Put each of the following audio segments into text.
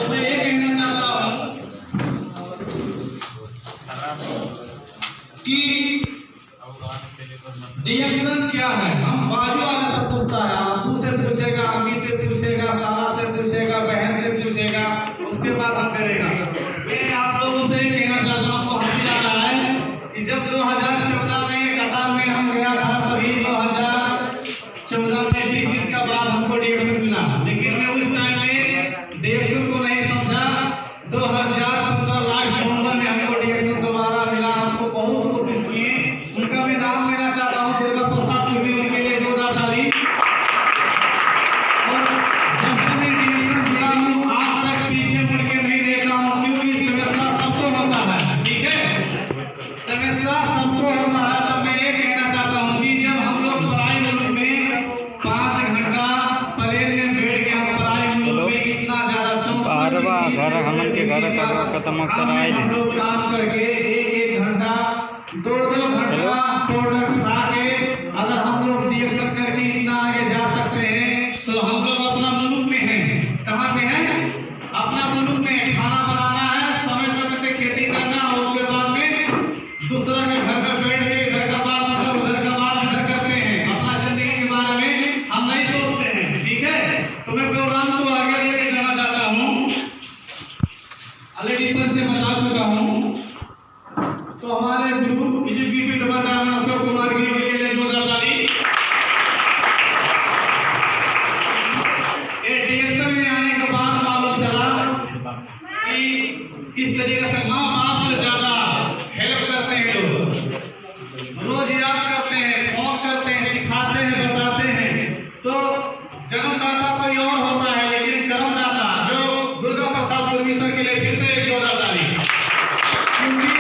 तो मैं ये कहना चाहता हूँ कि रिएक्शन क्या है। हम बाजू वाले से पूछता है, आपू से पूछेगा, अम्मी से पूछेगा, साला से पूछेगा, बहन से पूछेगा, उसके बाद हम करेगा। मैं आप लोगों से कहना चाहता हूँ, हंसी आ रहा है कि जब 2014 में कतार में हम गया था, तभी 2014 में 20 दिन का बाद हमको रिएक्शन मिला, लेकिन मैं उस टाइम में रिएक्शन को नहीं समझा। 2015 लास्ट नवंबर में हमको रिएक्शन दोबारा मिला। हमको बहुत कोशिश की, उनका मैं नाम लेना चाहता हूँ, दुर्गा प्रसाद भी उनके लिए जोरदार ताली। और जब से मैं रिएक्शन जुड़ा हूँ, आज तक पीछे मुड़ के नहीं देखा हूँ, क्योंकि समस्या सबको होता है, ठीक है, समस्या सबको होता है। तो मैं ये कहना चाहता हूँ कि जब हम लोग पढ़ाई मुल्क में 5 घंटा प्लेन में बैठ के हम पढ़ाई मुल्क में इतना ज्यादा घर हमन के घर खत्म हम लोग काम करके 1 घंटा 2 घंटा प्रोडक्ट खा के अगर हम लोग रिएक्शन करके इतना आगे जा सकते हैं, तो हम लोग अपना मुल्क में हैं। कहाँ पे हैं? अपना मुल्क में खाना बनाना है, समय समय से खेती करना, और उसके बाद में दूसरा के घर में बैठ के इधर का बात मतलब उधर का बात इधर करते हैं। अपना जिंदगी के बारे में हम नहीं सोचते हैं, ठीक है। तो मैं प्रोग्राम को आगे लेके जाना चाहता हूँ। ऑलरेडी पर से बता चुका हूँ। तो हमारे गुरु एग्जीक्यूटिव डिपार्टमेंट अशोक कुमार जी के लिए जोरदार ताली। ये रिएक्शन में आने के बाद मालूम चला कि इस तरीके से माँ बाप से ज्यादा हेल्प करते हैं लोग, रोज याद करते हैं, फोन करते हैं, सिखाते हैं, बताते हैं। तो जन्मदाता कोई और होता है, लेकिन कर्मदाता जो दुर्गा प्रसाद गुरमीतर के लिए फिर से एक जोरदार ताली। क्योंकि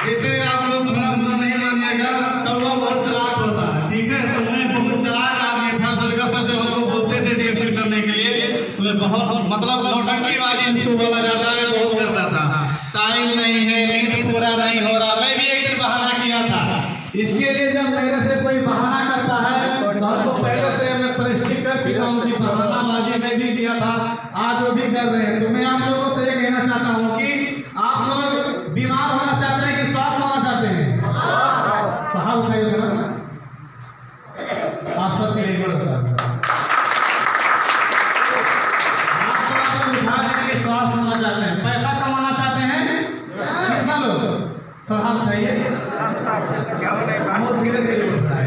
जैसे आप लोग थोड़ा बुरा नहीं मानिएगा, कौवा बहुत चलाक होता है, ठीक है। तो मैं बहुत चलाक आदमी था। दुर्गा सर जब हमको बोलते थे रिएक्शन करने के लिए, तो मैं बहुत मतलब नौटंकीबाजी इसको बोला जाता है, बहुत करता था। टाइम नहीं है, नींद पूरा नहीं हो रहा। मैं भी एक दिन बहाना किया था। इसके लिए जब मेरे से कोई बहाना करता है तो हमको पहले से मैं प्रश्न कर चुका हूँ कि बहानाबाजी में भी किया था, आज वो भी कर रहे हैं। तो मैं आप लोगों से ये कहना चाहता हूँ कि आप लोग बीमार होना चाहते हैं कि स्वस्थ होना चाहते हैं? साहब उठाइए जरा, आप सबके लिए उठा देंगे। स्वास्थ्य होना चाहते हैं, पैसा कमाना चाहते हैं, कितना लोग थोड़ा उठाइए, धीरे धीरे उठाए।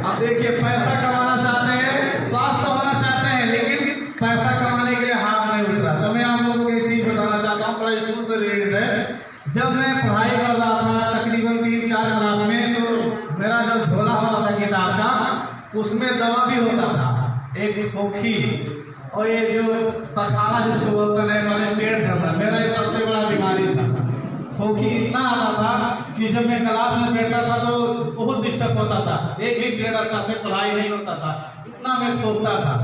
अब देखिए, पैसा कमाना चाहते हैं, स्वास्थ्य होना चाहते हैं, लेकिन पैसा कमाने के लिए हाथ नहीं उठ रहा। तो मैं आप लोगों को एक चीज बताना चाहता हूँ, थोड़ा स्कूल से रिलेटेड है। जब मैं पढ़ाई कर रहा था तकरीबन 3-4 क्लास में, तो मेरा जो झोला होता था किताब का, उसमें दवा भी होता था, एक खोखी और ये जो पखाना जिसको बोलते हैं, मेरे पेट चलता, मेरा ये सबसे बड़ा बीमारी था। खोखी इतना आता था कि जब मैं क्लास में बैठता था तो बहुत डिस्टर्ब होता था, एक भी पीरियड अच्छा से पढ़ाई नहीं होता था, इतना मैं खोखता था।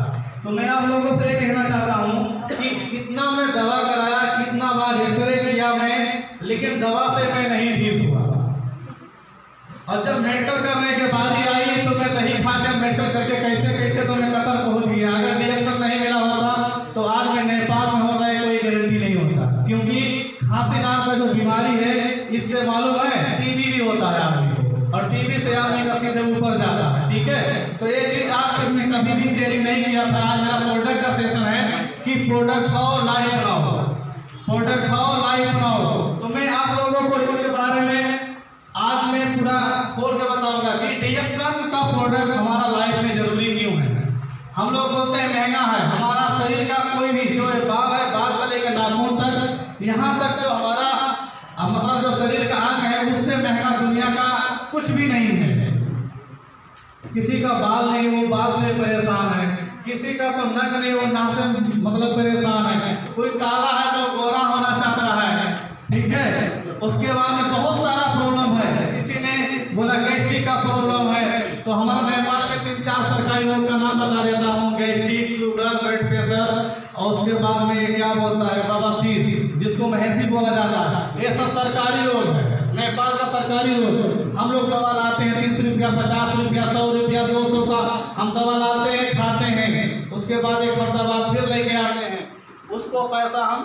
तो मैं आप लोगों से ये कहना चाहता हूँ कि इतना मैं दवा कराया, कितना बार एक्सरे किया मैं, लेकिन दवा से मैं नहीं ठीक हुआ। और जब मेडिकल करने के बारी आई तो मैं दही खाकर मेडिकल करके कैसे कैसे तो मैं कतर पहुँच गया। अगर रिएक्शन नहीं मिला होता तो आज मैं नेपाल में होता है, कोई गारंटी नहीं होता। क्योंकि खांसी नाम का जो बीमारी है, इससे मालूम है टीबी भी होता है आदमी को, और टीबी से आदमी का सीधे ऊपर जाता है, ठीक है। तो ये चीज आज तक मैं कभी भी शेयरिंग नहीं किया था। आज मेरा प्रोडक्ट का सेशन है कि प्रोडक्ट खाओ लाइफ बनाओ, प्रोडक्ट खाओ लाइफ बनाओ। तो मैं आप लोगों को इसके बारे में आज मैं पूरा खोल के बताऊंगा कि रिएक्शन का प्रोडक्ट हमारा लाइफ में जरूरी क्यों है। हम लोग बोलते हैं महंगा है, हमारा शरीर का कोई भी जो बाल है, बाल से लेकर नाखून तक, यहाँ तक जो हमारा मतलब जो शरीर का अंग है, उससे महंगा दुनिया का कुछ भी नहीं है। किसी का बाल नहीं, वो बाल से परेशान है, किसी का तो नग नहीं, वो नाक से मतलब परेशान है, कोई काला है तो गोरा होना चाहता है, ठीक है। उसके बाद में बहुत सारा प्रॉब्लम है। किसी ने बोला गैस्ट्रिक का प्रॉब्लम है, तो हमारे नेपाल के 3-4 सरकारी रोग का नाम बता देता हूँ, गैस्ट्रिक, शुगर, ब्लड प्रेशर, और उसके बाद में ये क्या बोलता है बवासीर, जिसको महेशी बोला जाता है। ये सब सरकारी रोग है, नेपाल का सरकारी रोग। हम लोग दवा लाते हैं 30 रुपया, 50 रुपया, 100 रुपया, 200 का हम दवा लाते हैं, खाते हैं, उसके बाद एक हफ्ता बाद फिर लेके आते हैं। उसको पैसा हम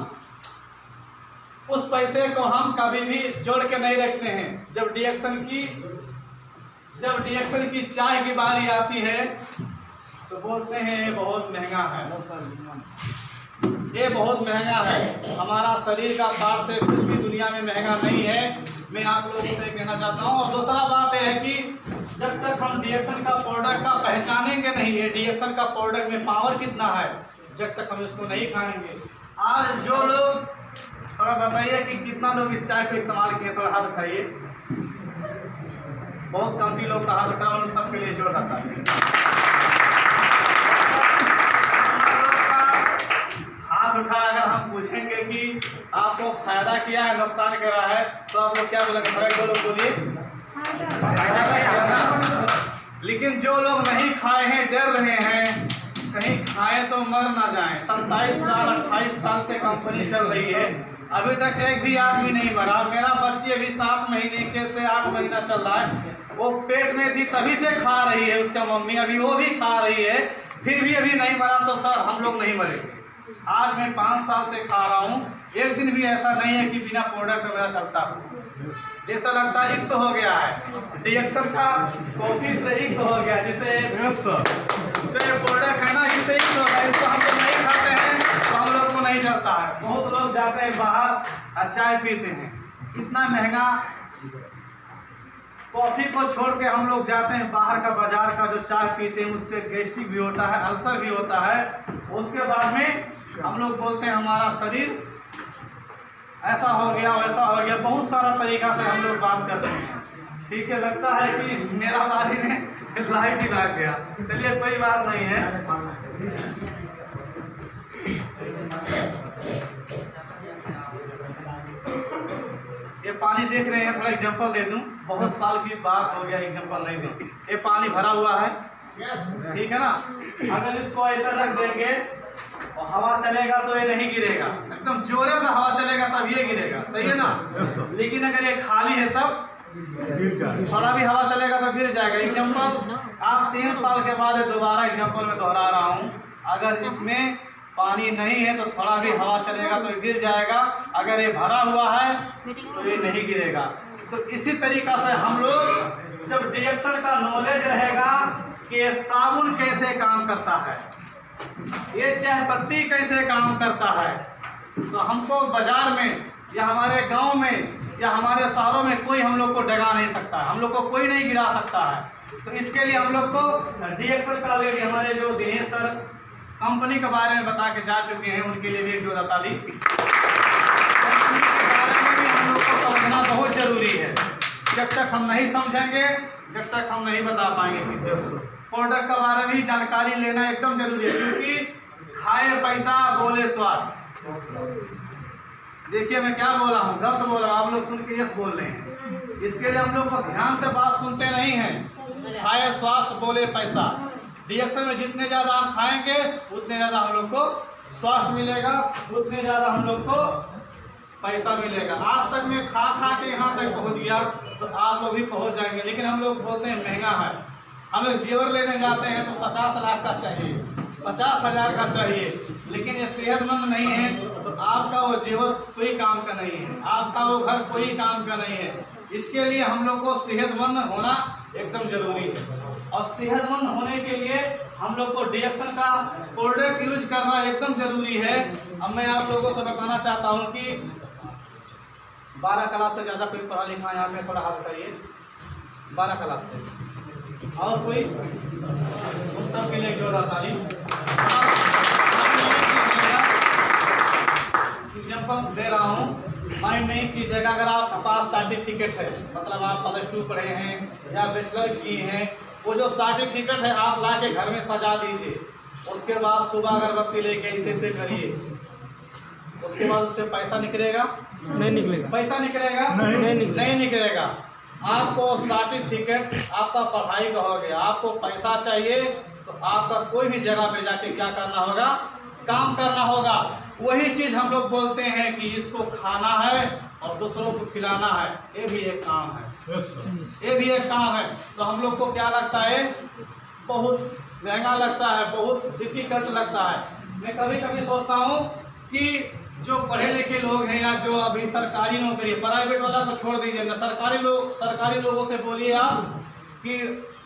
उस पैसे को हम कभी भी जोड़ के नहीं रखते हैं। जब डीएक्शन की चाय की बारी आती है तो बोलते हैं ये बहुत महंगा है, ये बहुत महंगा है। हमारा शरीर का पार्ट से कुछ भी दुनिया में महंगा नहीं है, मैं आप लोगों से कहना चाहता हूँ। और दूसरा बात यह है कि जब तक हम डीएक्शन का प्रोडक्ट का पहचानेंगे नहीं है, डीएक्शन का प्रोडक्ट में पावर कितना है, जब तक हम इसको नहीं खाएंगे। आज जो लोग, थोड़ा बताइए कि कितना लोग इस चाय को इस्तेमाल किए, थोड़ा हाथ उठाइए। बहुत कम लोग का हाथ उठा, उन सबके लिए जोर रखा है। हाथ उठा, अगर हम पूछेंगे कि आपको फायदा किया है नुकसान करा है, तो आप लोग क्या बोलेंगे? थोड़ा दो लोग बोलिए। लेकिन जो लोग नहीं खाए हैं, डर रहे हैं कहीं खाएं तो मर ना जाएं। 27 साल 28 साल से कंपनी चल रही है, अभी तक एक भी आदमी नहीं मरा। मेरा बच्ची अभी 7 महीने के से 8 महीना चल रहा है, वो पेट में थी तभी से खा रही है, उसका मम्मी अभी वो भी खा रही है, फिर भी अभी नहीं मरा। तो सर हम लोग नहीं मरेंगे। आज मैं 5 साल से खा रहा हूँ, एक दिन भी ऐसा नहीं है कि बिना प्रोडक्ट मेरा चलता हो। जैसा लगता है इक्स हो गया है, डीएक्शन का कॉफी से इक्स हो गया, जिसे प्रोडक्ट है ना, इससे इक्स हो गया। इसको हम लोग नहीं खाते हैं तो हम लोग को नहीं चलता है। बहुत लोग जाते हैं बाहर चाय पीते हैं, इतना महंगा कॉफी को छोड़ के हम लोग जाते हैं बाहर का बाजार का जो चाय पीते हैं, उससे गैस्ट्रिक भी होता है, अल्सर भी होता है। उसके बाद में हम लोग बोलते हैं हमारा शरीर ऐसा हो गया, वैसा हो गया, बहुत सारा तरीका से हम लोग बात करते हैं। ठीक है, लगता है कि मेरा बारी में लाइट ही लग गया। चलिए कोई बात नहीं है। ये पानी देख रहे हैं, थोड़ा एग्जांपल दे दूं, बहुत साल की बात हो गया, एग्जांपल नहीं दूं। ये पानी भरा हुआ है, ठीक है ना। अगर इसको ऐसा रख देंगे और हवा चलेगा तो ये नहीं गिरेगा, एकदम जोरे से हवा चलेगा तब ये गिरेगा, सही है ना। लेकिन अगर ये खाली है तब थोड़ा भी हवा चलेगा तो गिर जाएगा। एग्जांपल आप 3 साल के बाद दोबारा एग्जांपल में दोहरा रहा हूँ, अगर इसमें पानी नहीं है तो थोड़ा भी हवा चलेगा तो गिर जाएगा, अगर ये भरा हुआ है तो ये नहीं गिरेगा। तो इसी तरीका से हम लोग जब डीएक्शन का नॉलेज रहेगा कि ये साबुन कैसे काम करता है, ये चाय पत्ती कैसे काम करता है, तो हमको बाजार में या हमारे गांव में या हमारे शहरों में कोई हम लोग को डगा नहीं सकता, हम लोग को कोई नहीं गिरा सकता है। तो इसके लिए हम लोग को डीएक्शन का ऑलरेडी हमारे जो दिनेश सर कंपनी के बारे में बता के जा चुके हैं, उनके लिए भी एक जोरदार ताली। कंपनी के बारे में भी हम लोग को समझना बहुत जरूरी है। जब तक हम नहीं समझेंगे, जब तक हम नहीं बता पाएंगे किसी को। प्रोडक्ट के बारे में जानकारी लेना एकदम जरूरी है, क्योंकि खाए पैसा बोले स्वास्थ्य। देखिए मैं क्या बोला हूँ, गलत बोला, आप लोग सुन के यस बोल रहे हैं। इसके लिए हम लोग को ध्यान से बात सुनते नहीं हैं। खाए स्वास्थ्य बोले पैसा। डीएक्शन में जितने ज़्यादा हम खाएंगे उतने ज़्यादा हम लोग को स्वास्थ्य मिलेगा, उतने ज़्यादा हम लोग को पैसा मिलेगा। आज तक मैं खा के यहाँ तक पहुँच गया तो आप लोग भी पहुँच जाएंगे। लेकिन हम लोग बोलते हैं महंगा है, हम एक जेवर लेने जाते हैं तो 50 लाख का चाहिए, 50,000 का चाहिए, लेकिन ये सेहतमंद नहीं है तो आपका वो जेवर कोई काम का नहीं है, आपका वो घर कोई काम का नहीं है। इसके लिए हम लोग को सेहतमंद होना एकदम जरूरी है, और सेहतमंद होने के लिए हम लोग को डीएक्शन का प्रोडक्ट यूज करना एकदम जरूरी है। अब मैं आप लोगों से बताना चाहता हूँ कि 12 क्लास से ज़्यादा कोई पढ़ा लिखा यहाँ पे, थोड़ा हाथ करिए। 12 क्लास से और कोई, उन सब के लिए जोरदार ताली। एग्जाम्पल दे रहा हूँ, माइंड नहीं कीजिएगा। अगर आपके पास सर्टिफिकेट है, मतलब आप +2 पढ़े हैं या बैचलर किए हैं, वो जो सर्टिफिकेट है आप ला के घर में सजा दीजिए। उसके बाद सुबह अगरबत्ती लेके ऐसे करिए, उसके बाद उससे पैसा निकलेगा? नहीं निकलेगा। पैसा निकलेगा? नहीं निकलेगा। आपको सर्टिफिकेट आपका पढ़ाई का हो गया, आपको पैसा चाहिए तो आपका कोई भी जगह पे जाके क्या करना होगा? काम करना होगा। वही चीज़ हम लोग बोलते हैं कि इसको खाना है और दूसरों को खिलाना है, ये भी एक काम है, ये भी एक काम है। तो हम लोग को क्या लगता है? बहुत महंगा लगता है, बहुत डिफिकल्ट लगता है। मैं कभी कभी सोचता हूँ कि जो पढ़े लिखे लोग हैं या जो अभी सरकारी नौकरी, प्राइवेट वाला को छोड़ दीजिए ना, सरकारी लोगों से बोलिए आप कि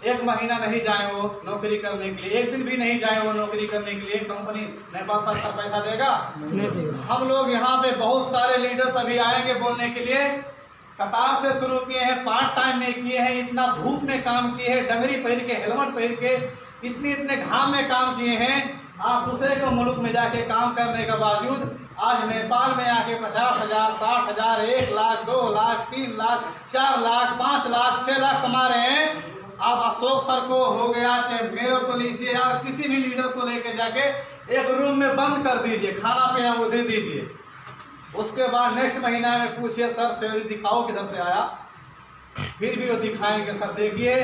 एक महीना नहीं जाए वो नौकरी करने के लिए, एक दिन भी नहीं जाए वो नौकरी करने के लिए, कंपनी नेपाल सरकार पैसा देगा? हम लोग यहाँ पे बहुत सारे लीडर्स अभी आएंगे बोलने के लिए, कतार से शुरू किए हैं, पार्ट टाइम में किए हैं, इतना धूप में काम किए हैं, डंगरी पहन के, हेलमेट पहन के, इतने घाम में काम किए हैं। आप दूसरे को मुल्क में जाके काम करने के बावजूद आज नेपाल में आके 50,000, 60,000, 1 लाख, 2 लाख, 3 लाख, 4 लाख, 5 लाख, 6 लाख कमा रहे हैं। आप अशोक सर को हो गया, चाहे मेरे को लीजिए, या किसी भी लीडर को लेके जाके एक रूम में बंद कर दीजिए, खाना पीना उधर दीजिए, उसके बाद नेक्स्ट महीना में पूछिए सर सैलरी दिखाओ किधर से आया, फिर भी वो दिखाएंगे सर देखिए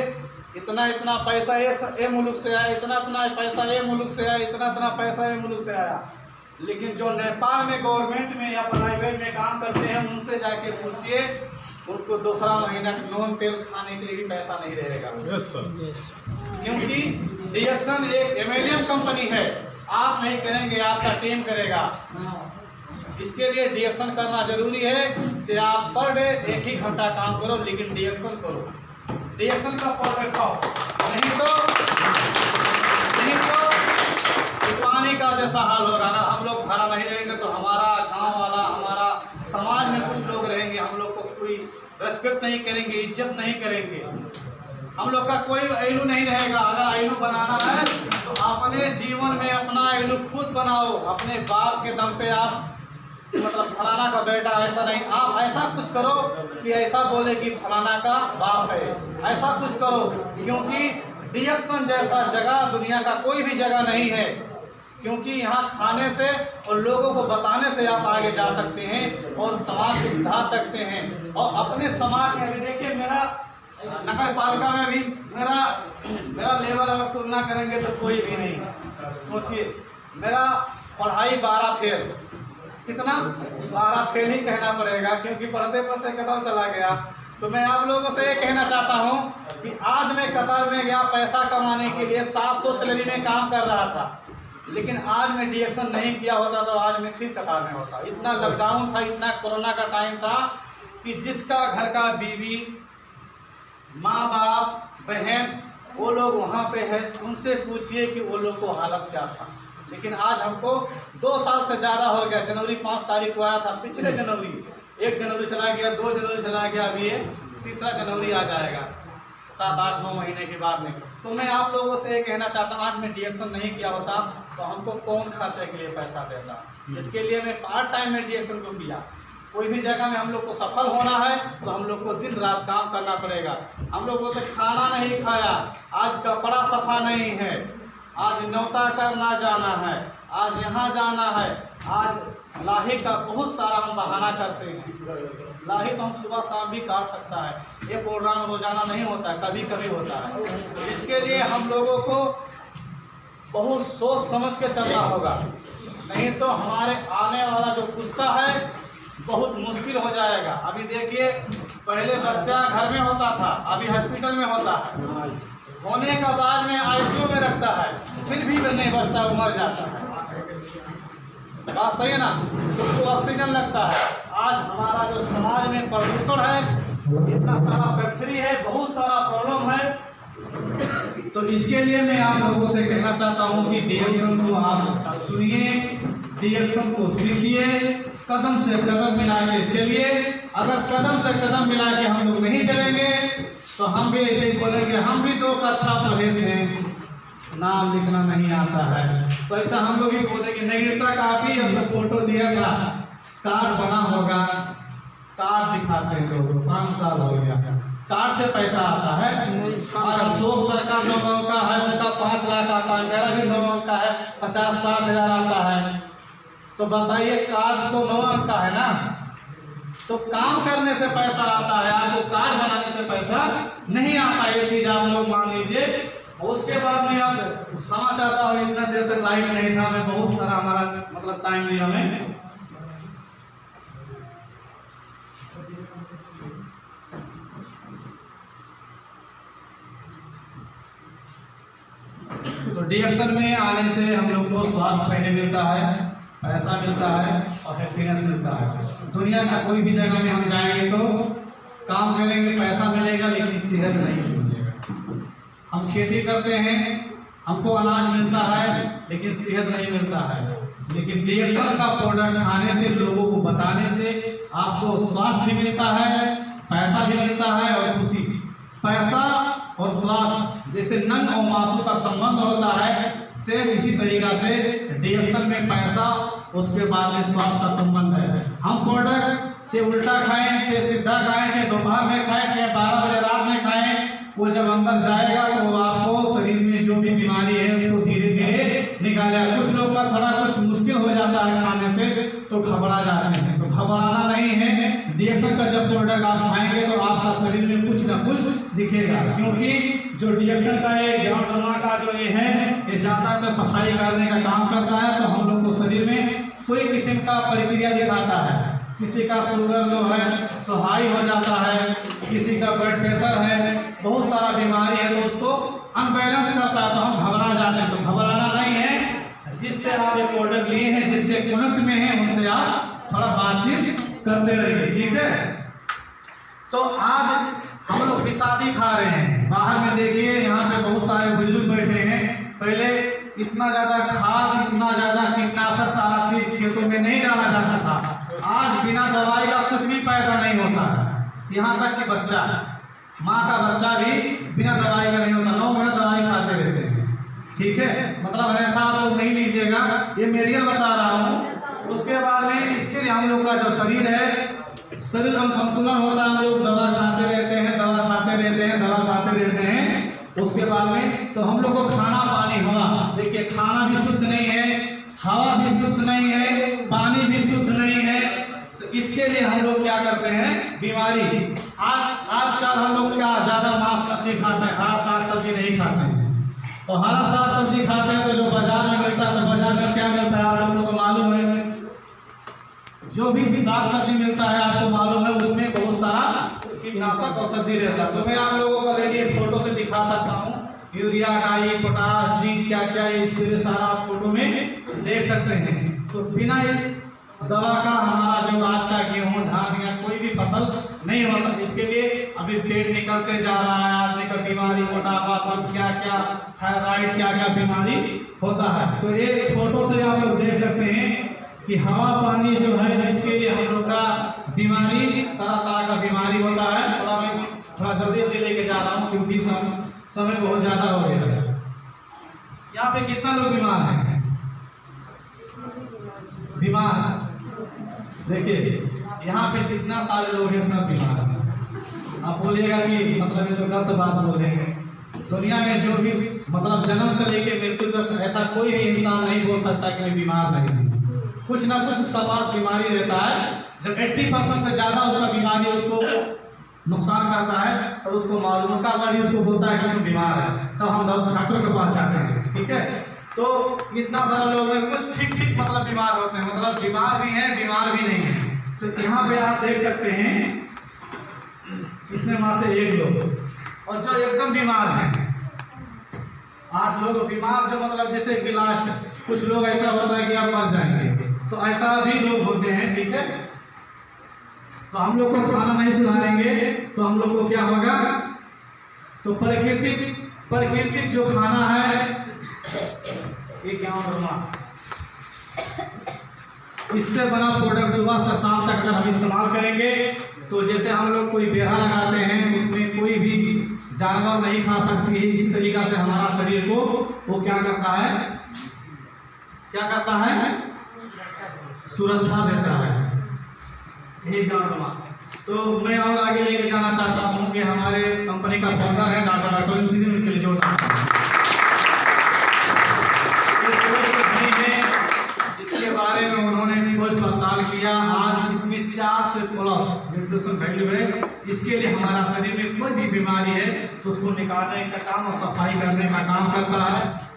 इतना पैसा ये मुल्क से आया, इतना पैसा ये मुल्क से आया, इतना पैसा ये मुल्क से आया। लेकिन जो नेपाल में गवर्नमेंट में या प्राइवेट में काम करते हैं उनसे जाके पूछिए, उनको दूसरा महीना नॉन तेल खाने के लिए भी पैसा नहीं रहेगा। क्योंकि डीएक्सन एक एमएलएम कंपनी है, आप नहीं करेंगे आपका टीम करेगा। इसके लिए डीएक्सन करना जरूरी है कि आप पर डे 1 ही घंटा काम करो, लेकिन डीएक्सन करो, डीएक्सन का परफेक्ट खाओ, नहीं तो पानी का जैसा हाल होगा। अगर हम लोग भरा नहीं रहेंगे तो हमारा गांव वाला, हमारा समाज में कुछ लोग रहेंगे, हम लोग को कोई रेस्पेक्ट नहीं करेंगे, इज्जत नहीं करेंगे, हम लोग का कोई ऐलू नहीं रहेगा। अगर ऐलू बनाना है तो अपने जीवन में अपना ऐलू खुद बनाओ, अपने बाप के दम पे आप, मतलब फलाना का बेटा ऐसा नहीं, आप ऐसा कुछ करो कि ऐसा बोले कि फलाना का बाप है, ऐसा कुछ करो। क्योंकि डीएक्सन जैसा जगह दुनिया का कोई भी जगह नहीं है, क्योंकि यहाँ खाने से और लोगों को बताने से आप आगे जा सकते हैं और समाज को सुधार सकते हैं। और अपने समाज में अभी देखिए, मेरा नगर पालिका में भी मेरा लेवल अगर तुलना करेंगे तो कोई भी नहीं। सोचिए, मेरा पढ़ाई 12 फेल, कितना 12 फेल ही कहना पड़ेगा, क्योंकि पढ़ते पढ़ते कतर चला गया। तो मैं आप लोगों से ये कहना चाहता हूँ कि आज मैं कतर में गया पैसा कमाने के लिए, 700 सैलरी में काम कर रहा था, लेकिन आज मैं डीएक्सन नहीं किया होता तो आज मैं फिर कतार में होता। इतना लॉकडाउन था, इतना कोरोना का टाइम था कि जिसका घर का बीवी, माँ बाप, बहन, वो लोग वहाँ पे है, उनसे पूछिए कि वो लोग को हालत क्या था। लेकिन आज हमको 2 साल से ज़्यादा हो गया। जनवरी 5 तारीख को आया था, पिछले जनवरी 1 जनवरी चला गया, 2 जनवरी चला गया, अभी ये 3 जनवरी आ जाएगा, 7, 8, 9 महीने के बाद में। तो मैं आप लोगों से ये कहना चाहता हूँ, आज मैं डीएक्सन नहीं किया होता तो हमको कौन खर्चे के लिए पैसा देता। इसके लिए मैं पार्ट टाइम में डीएक्सन को किया। कोई भी जगह में हम लोग को सफल होना है तो हम लोग को दिन रात काम करना पड़ेगा। हम लोग को तो खाना नहीं खाया, आज कपड़ा सफा नहीं है, आज न्योता करना जाना है, आज यहाँ जाना है, आज लाही का बहुत सारा हम बहाना करते हैं। लाही तो हम सुबह शाम भी काट सकता है, ये प्रोग्राम रोजाना नहीं होता, कभी कभी होता है। इसके लिए हम लोगों को बहुत सोच समझ के चलना होगा, नहीं तो हमारे आने वाला जो पुस्ता है बहुत मुश्किल हो जाएगा। अभी देखिए, पहले बच्चा घर में होता था, अभी हॉस्पिटल में होता है, होने का बाद में आईसीयू में रखता है, फिर भी नहीं बचता, मर जाता है। बात सही है ना? उसको ऑक्सीजन लगता है। आज हमारा जो समाज में प्रदूषण है, इतना सारा फैक्ट्री है, बहुत सारा प्रॉब्लम है। तो इसके लिए मैं आप लोगों से कहना चाहता हूँ कि डीएक्सन को आप सुनिए, डीएक्सन को सीखिए, कदम से कदम मिला के चलिए। अगर कदम से कदम मिला के हम लोग नहीं चलेंगे तो हम भी ऐसे ही बोलेंगे हम भी 2 कक्षा पढ़े थे, नाम लिखना नहीं आता है। तो ऐसा हम लोग भी बोलेंगे नगीरता काफी है, तो फोटो दिया था, कार्ड बना होगा, कार्ड दिखाते हैं लोग, 5 साल हो गया, कार्ड से पैसा आता है। और अशोक सरकार 9 अंक का है, उनका 5 लाख आता है, मेरा भी 9 अंक का है, 50-60 हज़ार आता है। तो बताइए, कार्ड तो 9 अंक का है ना, तो काम करने से पैसा आता है, आपको कार्ड बनाने से पैसा नहीं आता। ये चीज आप लोग मान लीजिए। उसके बाद में आप समझ आता हो, इतना देर तक लाइट नहीं था, मैं बहुत सारा हमारा मतलब टाइम लिया हमें। तो डीएक्सन में आने से हम लोग को स्वास्थ्य पहले मिलता है, पैसा मिलता है और हैप्पीनेस मिलता है। दुनिया का कोई भी जगह में हम जाएंगे तो काम करेंगे, पैसा मिलेगा, लेकिन सेहत नहीं मिलेगा। हम खेती करते हैं, हमको अनाज मिलता है, लेकिन सेहत नहीं मिलता है। लेकिन DXL का प्रोडक्ट खाने से, लोगों को बताने से आपको स्वास्थ्य भी मिलता है, पैसा भी मिलता है और खुशी। पैसा और स्वास्थ्य जैसे नंग और मासू का संबंध होता है, सेम इसी तरीका से DXL में पैसा, उसके बाद में स्वास्थ्य का संबंध है। हम प्रोडक्ट चाहे उल्टा खाएं, चाहे सीधा खाएं, चाहे दोपहर में खाएं, चाहे 12 बजे रात में खाएं, वो जब अंदर जाएगा तो आपको शरीर में जो भी बीमारी है उसको धीरे धीरे निकालेगा। कुछ लोग का थोड़ा कुछ मुश्किल हो जाता है खाने से तो घबरा जाते हैं, तो घबराना नहीं है। DXL का जब प्रोडक्ट आप खाएंगे तो आपका शरीर में कुछ ना कुछ दिखेगा, क्योंकि जो DXL का ये ग्राउंड का जो ये है, ये जाता है तो सफाई करने का काम करता है। तो हम लोग को शरीर में कोई किस्म का प्रक्रिया दिखाता है। किसी का शुगर जो है तो हाई हो जाता है, किसी का ब्लड प्रेशर है, बहुत सारा बीमारी है तो उसको अनबैलेंस करता है, तो हम घबरा जाते हैं। तो घबराना नहीं है। जिससे आप ये प्रोडक्ट लिए हैं, जिसके कनेक्ट में हैं, उनसे आप थोड़ा बातचीत करते रहिए, ठीक है। तो आज हम लोग प्रसादी खा रहे हैं। बाहर में देखिए, यहाँ पे बहुत सारे बुजुर्ग बैठे हैं। पहले इतना ज़्यादा खाद, इतना ज़्यादा कीटनाशक सारा चीज़ खेतों में नहीं डाला जाता था। आज बिना दवाई का कुछ भी पैदा नहीं होता है। यहाँ तक कि बच्चा, माँ का बच्चा भी बिना दवाई का नहीं होता। 9 महीने दवाई खाते रहते हैं, ठीक है। मतलब ऐसा आप लोग नहीं लीजिएगा, ये मेरियल बता रहा हूँ। उसके बाद में इसके लिए हम लोग का जो शरीर है, शरीर हम संतुलन होता है। हम लोग दवा खाते रहते हैं, दवा खाते रहते हैं, दवा खाते रहते हैं। उसके बाद में तो हम लोग को खाना, पानी, हवा, देखिए खाना भी शुद्ध नहीं है, हवा भी शुद्ध नहीं है, पानी भी शुद्ध नहीं है। तो इसके लिए हम लोग क्या करते हैं, बीमारी। आजकल हम लोग क्या ज़्यादा मांस मछली खाते हैं, हरा साग सब्जी नहीं खाते हैं। तो हरा साग सब्जी खाते हैं तो जो बाजार में मिलता है, तो बाजार में क्या मिलता है आप लोगों को मालूम है। जो भी साग सब्जी मिलता है आपको मालूम है, उसमें बहुत सारा कीटनाशक और सब्जी रहता है। तो मैं आप लोगों को ऑलरेडी एक फोटो से दिखा सकता हूँ। यूरिया, डाई, पोटाश, जिंक, क्या क्या इस तरह सारा आप फोटो में देख सकते हैं। तो बिना दवा का हमारा जो आज का गेहूँ, धान या कोई भी फसल नहीं होता। इसके लिए अभी पेट निकलते जा रहा है, आदमी का बीमारी, मोटापा, क्या क्या, थायराइड, क्या क्या बीमारी होता है। तो ये फोटो से आप लोग देख सकते हैं कि हवा, पानी जो है, इसके लिए हम लोग का बीमारी, तरह तरह का बीमारी होता है। थोड़ा जल्दी जल्दी लेके जा रहा हूँ क्योंकि समय बहुत ज़्यादा हो गया है। यहाँ पे कितना लोग बीमार हैं? बीमार देखिए, यहाँ पे जितना सारे लोग हैं सब बीमार हैं। आप बोलिएगा कि मतलब ये तो गलत बात बोल रहे हैं। दुनिया में जो भी मतलब जन्म से लेके मृत्यु तक ऐसा कोई भी इंसान नहीं बोल सकता कि मैं बीमार नहीं हूँ। कुछ ना कुछ उसका पास बीमारी रहता है। जब 80% से ज़्यादा उसका बीमारी उसको नुकसान करता है तो उसको मालूम, उसका बॉडी उसको बोलता है कि तुम बीमार है, तो हम डॉक्टर के पास जाते हैं, ठीक है। तो इतना सारा लोग हैं, कुछ ठीक ठीक मतलब बीमार होते हैं, मतलब बीमार भी हैं, बीमार भी नहीं है। तो यहाँ पे आप देख सकते हैं, इसमें वहाँ से 1 लोग और जो एकदम बीमार हैं 8 लोग बीमार, जो मतलब जैसे कि लास्ट कुछ लोग ऐसा होता है कि आप मर जाएंगे, तो ऐसा भी लोग होते हैं, ठीक है। तो हम लोग को खाना नहीं सुधारेंगे तो हम लोग को क्या होगा, तो प्राकृतिक जो खाना है, ये क्या होगा, इससे बना प्रोडक्ट सुबह से शाम तक अगर हम इस्तेमाल करेंगे तो जैसे हम लोग कोई बेरा लगाते हैं, उसमें कोई भी जानवर नहीं खा सकती है। इसी तरीका से हमारा शरीर को वो क्या करता है, सुरक्षा देता है। यही गाँव। तो मैं और आगे लेके जाना चाहता हूँ कि हमारे कंपनी का फाउंडर है डॉक्टर अटल सिंह, उनके लिए जोड़ना इसके बारे में उन्होंने खोज पड़ताल किया। आज इसमें 4 से प्लस न्यूट्रिशन वैल्यू है। इसके लिए हमारा शरीर में कोई भी बीमारी है तो उसको निकालने का काम और सफाई करने का काम करता है।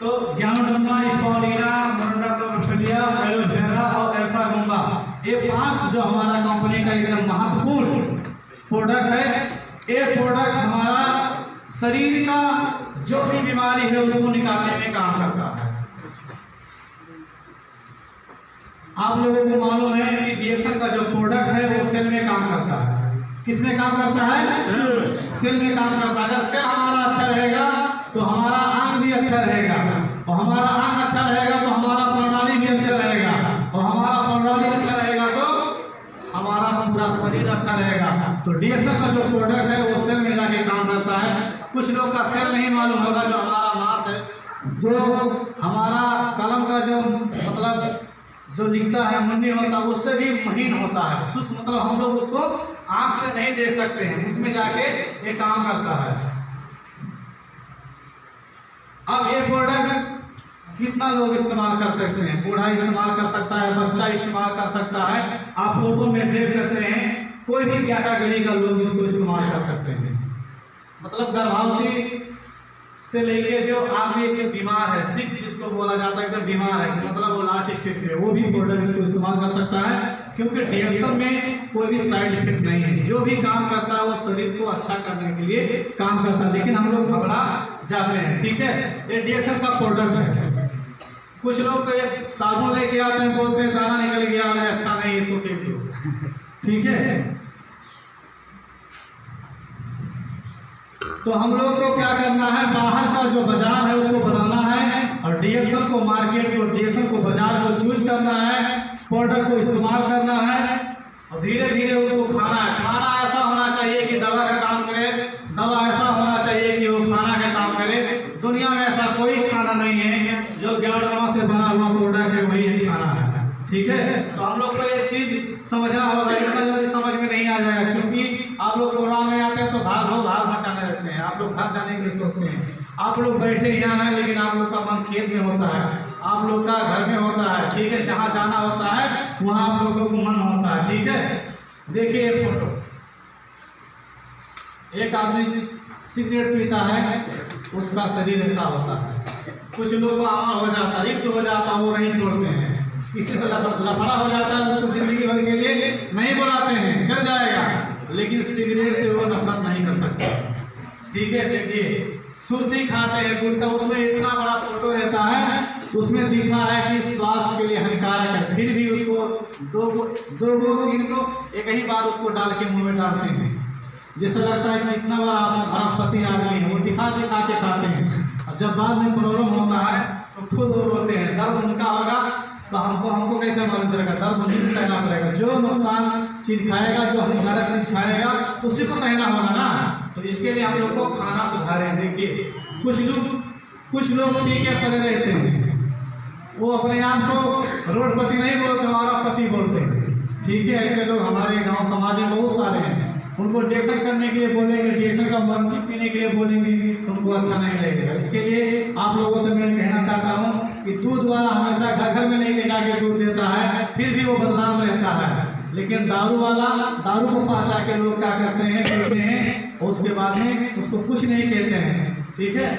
तो ग्यानुडम्मा, स्पॉलिना, मोरिंगा सबफिलिया, एलोवेरा और एल्फागुम्बा, ये 5 जो हमारा कंपनी का एकदम महत्वपूर्ण प्रोडक्ट है। ये प्रोडक्ट हमारा शरीर का जो भी बीमारी है उसको निकालने में काम करता है। आप लोगों को मालूम है कि डीएक्सन का जो प्रोडक्ट है वो सेल में काम करता है। किस में काम करता है? सेल में काम करता है। अगर सेल हमारा अच्छा रहेगा तो हमारा अंग भी अच्छा रहेगा, और हमारा अंग अच्छा रहेगा तो हमारा प्रणाली भी अच्छा रहेगा, और हमारा प्रणाली अच्छा रहेगा तो हमारा पूरा शरीर अच्छा रहेगा। तो डीएक्सन का जो प्रोडक्ट है वो सेल में जाके काम करता है। कुछ लोग का सेल नहीं मालूम होगा, जो हमारा मांस है, जो हमारा कलम का जो मतलब जो लिखता है मुन्नी होता है, उससे भी महीन होता है, मतलब हम लोग उसको आंख से नहीं देख सकते हैं, उसमें जाके ये काम करता है। अब ये प्रोडक्ट कितना लोग इस्तेमाल कर सकते हैं? बूढ़ा इस्तेमाल कर सकता है, बच्चा इस्तेमाल कर सकता है। आप फोटो में देख सकते हैं, कोई भी कैटेगरी का लोग इसको इस्तेमाल कर सकते हैं। मतलब गर्भवती से लेके जो आदमी एकदम बीमार है, सिक जिसको बोला जाता है, एकदम बीमार है, मतलब वो लास्ट स्टेज पे, वो भी प्रोडक्ट इसको इस्तेमाल कर सकता है, क्योंकि डीएक्सन में कोई भी साइड इफेक्ट नहीं है। जो भी काम करता है वो शरीर को अच्छा करने के लिए काम करता है, लेकिन हम लोग घबरा जाते हैं। ठीक है, ये डीएक्सन का प्रोडक्ट है। कुछ लोग तो ये साबुन लेके आते हैं, बोलते हैं दाना निकल गया, अच्छा नहीं, इसको फेंक दो। ठीक है, तो हम लोग को क्या करना है? बाहर का जो बाजार है उसको बनाना है, और डीएक्सन को मार्केट को, डीएक्सन को बाजार को चूज करना है, प्रोडक्ट को इस्तेमाल करना है, और धीरे धीरे उसको खाना है। खाना ऐसा होना चाहिए कि दवा का काम करे, दवा ऐसा होना चाहिए कि वो खाना का काम करे। दुनिया में ऐसा कोई खाना नहीं है जो ग्यारह से बना हुआ प्रोडक्ट है वही खाना है। ठीक है, तो हम लोग को ये चीज समझना होगा, इतना जल्दी समझ में नहीं आ जाएगा, क्योंकि आप लोग प्रोग्राम में आते हैं तो भाग मचाने रहते हैं, आप लोग घर जाने के लिए सोचते हैं। आप लोग बैठे यहाँ हैं, लेकिन आप लोग का मन खेत में होता है, आप लोग का घर में होता है। ठीक है, जहाँ जाना होता है वहाँ आप लोगों को मन होता है। ठीक है, देखिए एक फोटो, एक आदमी सिगरेट पीता है, उसका शरीर ऐसा होता है। कुछ लोग को आमा हो जाता है, इश्क हो जाता है, वो नहीं छोड़ते हैं। किसी से लफड़ा हो जाता है, उसको जिंदगी भर के लिए नहीं बुलाते हैं, चल जाएगा, लेकिन सिगरेट से वो नफरत नहीं कर सकता। ठीक है, देखिए सुर्ती खाते हैं गुटखा, उसमें इतना बड़ा फोटो रहता है, उसमें लिखा है कि स्वास्थ्य के लिए हानिकारक है, फिर भी उसको दो तीन को एक ही बार उसको डाल के मुंह में डालते हैं। जैसा लगता है कि इतना बड़ा अरबपति आदमी है, वो दिखा के खाते हैं, और जब बाद में प्रॉब्लम होता है तो खुद वो रोते हैं। दर्द उनका होगा तो हमको कैसे मालूम चलेगा? दर्द उन्हीं को सहना पड़ेगा। जो नुकसान चीज़ खाएगा, जो हानिकारक चीज़ खाएगा, उसी को सहना होगा ना। तो इसके लिए हम लोग को खाना सुधारें। देखिए कुछ लोग पी के पड़े रहते हैं, वो अपने आप को रोडपति नहीं बोलते, हमारा पति बोलते हैं। ठीक है, ऐसे लोग हमारे गांव समाज में बहुत सारे हैं। उनको डीएक्सन करने के लिए बोलेंगे, डीएक्सन का मंत्री पीने के लिए बोलेंगे, तो उनको अच्छा नहीं लगेगा। इसके लिए आप लोगों से मैं कहना चाहता हूँ कि दूध वाला हमेशा घर में नहीं ले जाके दूध देता है, फिर भी वो बदनाम रहता है। लेकिन दारू वाला, दारू को पहुँचा के लोग क्या करते हैं, पीते हैं, और उसके बाद में उसको कुछ नहीं कहते हैं। ठीक है,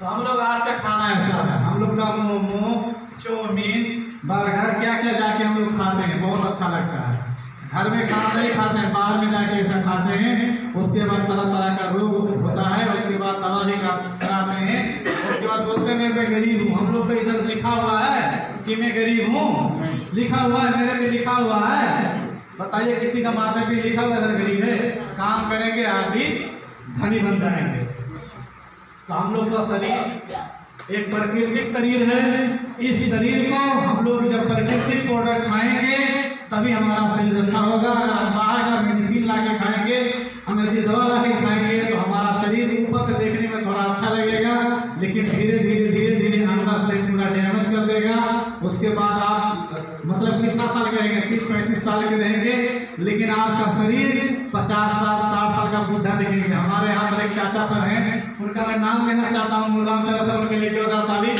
तो हम लोग आज का खाना ऐसा है, हम लोग का मोमो, चाउमीन, बर्गर, क्या क्या जाके हम लोग खाते हैं, बहुत अच्छा लगता है। घर में खाना नहीं खाते हैं, बाहर में जाके ऐसा खाते हैं। उसके बाद तरह तरह का रोग होता है, उसके बाद दवा भी कराते हैं, उसके बाद बोलते हैं मैं गरीब हूँ। हम लोग पे इधर लिखा हुआ है कि मैं गरीब हूँ, लिखा हुआ है, मेरे पे लिखा हुआ है। बताइए, किसी का माथे पे लिखा हुआ है गरीब है? काम करेंगे आप भी धनी बन जाएंगे। तो हम लोग का शरीर एक प्राकृतिक शरीर है, इस शरीर को हम लोग जब प्राकृतिक प्रोडक्ट खाएंगे तभी हमारा शरीर अच्छा होगा। अगर हम बाहर का मेडिसिन ला के खाएंगे, अंग्रेजी दवा ला के खाएंगे, तो हमारा शरीर ऊपर से देखने में थोड़ा अच्छा लगेगा, लेकिन धीरे धीरे अंदर से पूरा डैमेज कर देगा। उसके बाद आप मतलब कितना साल के रहेंगे? 30-35 साल के रहेंगे, लेकिन आपका शरीर 50 साल 60 साल का बुढ़ा दिखेंगे। हमारे यहाँ पर एक चाचा सर हैं, उनका मैं नाम लेना चाहता हूँ, रामचंद्र सर, उनके लिए जोरदार ताली।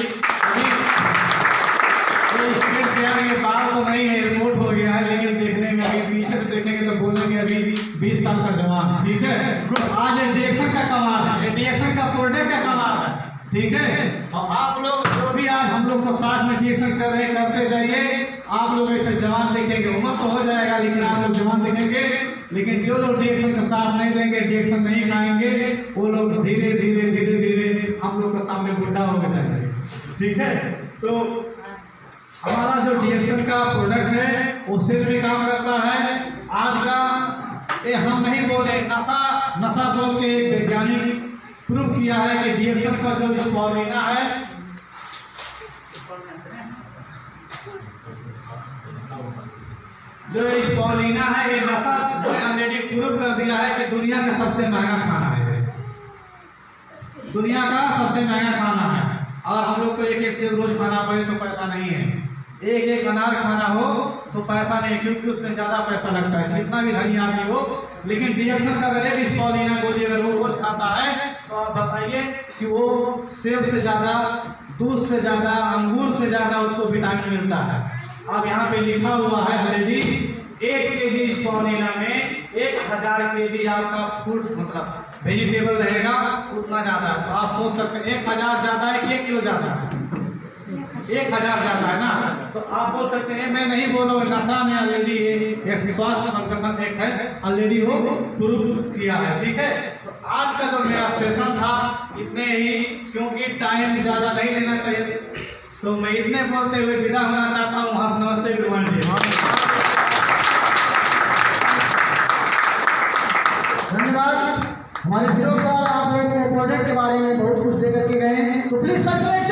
बाल तो नहीं है, रिपोर्ट हो गया है, लेकिन देखने में अभी पीछे से देखेंगे तो बोलेंगे अभी 20 साल का जवान। ठीक है, आज डीएक्सन का कमाल है, डीएक्सन का प्रोडक्ट का कमाल है। ठीक है, और आप लोग जो भी आज हम लोग को साथ में डीएक्सन कर रहे हैं, करते जाइए। आप लोग ऐसे जवान दिखेंगे, उम्र तो हो जाएगा लेकिन आप लोग जवान दिखेंगे। लेकिन जो लोग डीएक्सन का साथ नहीं देंगे, डीएक्सन नहीं खाएंगे, वो लोग धीरे धीरे हम लोग के सामने बुढ़ा हो जाएंगे। ठीक है, तो हमारा जो डीएक्सन का प्रोडक्ट है उससे भी काम करता है। आज का ये हम नहीं बोले, नशा बोल के एक वैज्ञानिक प्रूव किया है कि डीएक्सन का जो स्पॉलिना है, जो स्पॉलिना है, ये नशा ऑलरेडी प्रूव कर दिया है कि दुनिया का सबसे महंगा खाना है, दुनिया का सबसे महंगा खाना है। और हम लोग को एक सेब रोज खाना पड़े तो पैसा नहीं है, एक अनार खाना हो तो पैसा नहीं, क्योंकि उसमें ज़्यादा पैसा लगता है, कितना भी धनी आदमी हो। लेकिन डीएक्सन का अगर एक स्पॉलिना गोली अगर वो रोज खाता है तो आप बताइए कि वो सेब से ज़्यादा, दूध से ज़्यादा, अंगूर से ज़्यादा उसको विटामिन मिलता है। अब यहाँ पे लिखा हुआ है ऑलरेडी 1 केजी स्पॉलिना में 1000 केजी आपका फूड मतलब वेजिटेबल रहेगा, उतना ज़्यादा है। तो आप सोच सकते हैं 1000 ज़्यादा है कि 1 किलो ज़्यादा है? 1000 ज़्यादा है ना। तो आप बोल सकते हैं मैं नहीं बोल रहा हूँ, नशा ने ऑलरेडी एक स्वास्थ्य संगठन एक है ऑलरेडी वो प्रूव किया है। ठीक है, तो आज का जो मेरा सेशन था इतने ही, क्योंकि टाइम ज़्यादा नहीं लेना चाहिए, तो मैं इतने बोलते हुए विदा होना चाहता हूँ। हाँ, नमस्ते, गुड मॉर्निंग। धन्यवाद। हमारे फिरोज सर आप लोगों को प्रोजेक्ट के बारे में बहुत कुछ दे करके गए हैं, तो प्लीज सर्कुलेट